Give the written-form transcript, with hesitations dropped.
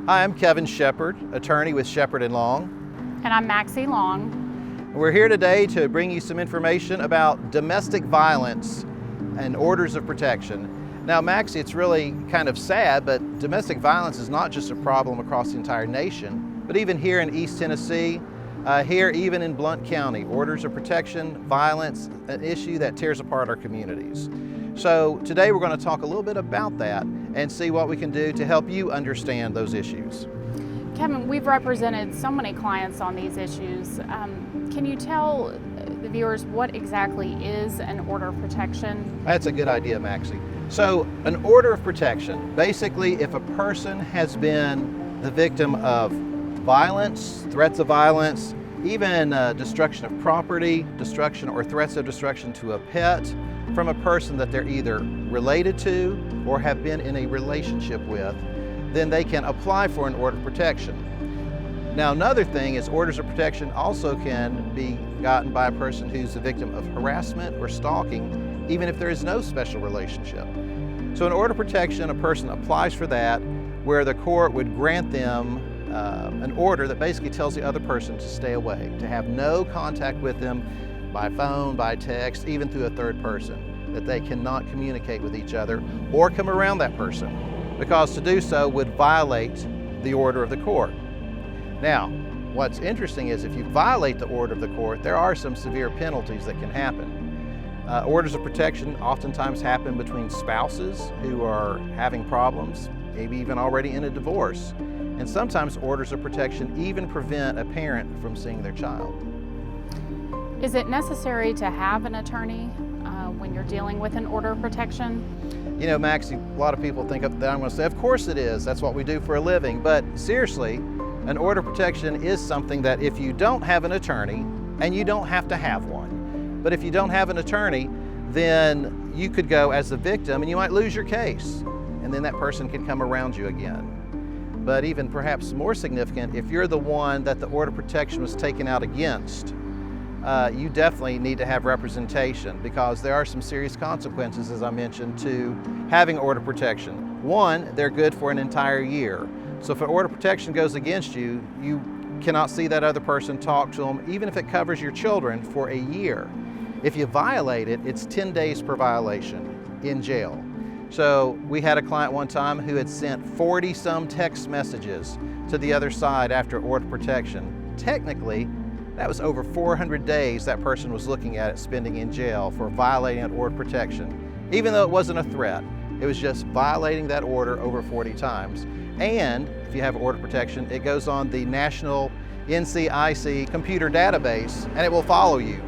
Hi, I'm Kevin Shepard, attorney with Shepard & Long. And I'm Maxie Long. We're here today to bring you some information about domestic violence and orders of protection. Now, Maxie, it's really kind of sad, but domestic violence is not just a problem across the entire nation, but even here in East Tennessee, here even in Blount County, orders of protection, violence, an issue that tears apart our communities. So today we're going to talk a little bit about that and see what we can do to help you understand those issues. Kevin, we've represented so many clients on these issues. Can you tell the viewers what exactly is an order of protection? That's a good idea, Maxie. So an order of protection, basically if a person has been the victim of violence, threats of violence, even destruction of property, destruction or threats of destruction to a pet, from a person that they're either related to or have been in a relationship with, then they can apply for an order of protection. Now, another thing is orders of protection also can be gotten by a person who's the victim of harassment or stalking, even if there is no special relationship. So an order of protection, a person applies for that, where the court would grant them an order that basically tells the other person to stay away, to have no contact with them by phone, by text, even through a third person, that they cannot communicate with each other or come around that person, because to do so would violate the order of the court. Now, what's interesting is if you violate the order of the court, there are some severe penalties that can happen. Orders of protection oftentimes happen between spouses who are having problems, maybe even already in a divorce. And sometimes orders of protection even prevent a parent from seeing their child. Is it necessary to have an attorney when you're dealing with an order of protection? You know, Maxie, a lot of people think that I'm going to say, of course it is, that's what we do for a living. But seriously, an order of protection is something that if you don't have an attorney, and you don't have to have one, but if you don't have an attorney, then you could go as the victim and you might lose your case, and then that person can come around you again. But even perhaps more significant, if you're the one that the order of protection was taken out against, you definitely need to have representation, because there are some serious consequences, as I mentioned, to having order of protection. One, they're good for an entire year. So if an order of protection goes against you, you cannot see that other person, talk to them, even if it covers your children, for a year. If you violate it, it's 10 days per violation in jail. So we had a client one time who had sent 40-some text messages to the other side after order of protection. Technically, that was over 400 days that person was looking at it spending in jail for violating an order of protection. Even though it wasn't a threat, it was just violating that order over 40 times. And if you have order of protection, it goes on the National NCIC computer database, and it will follow you.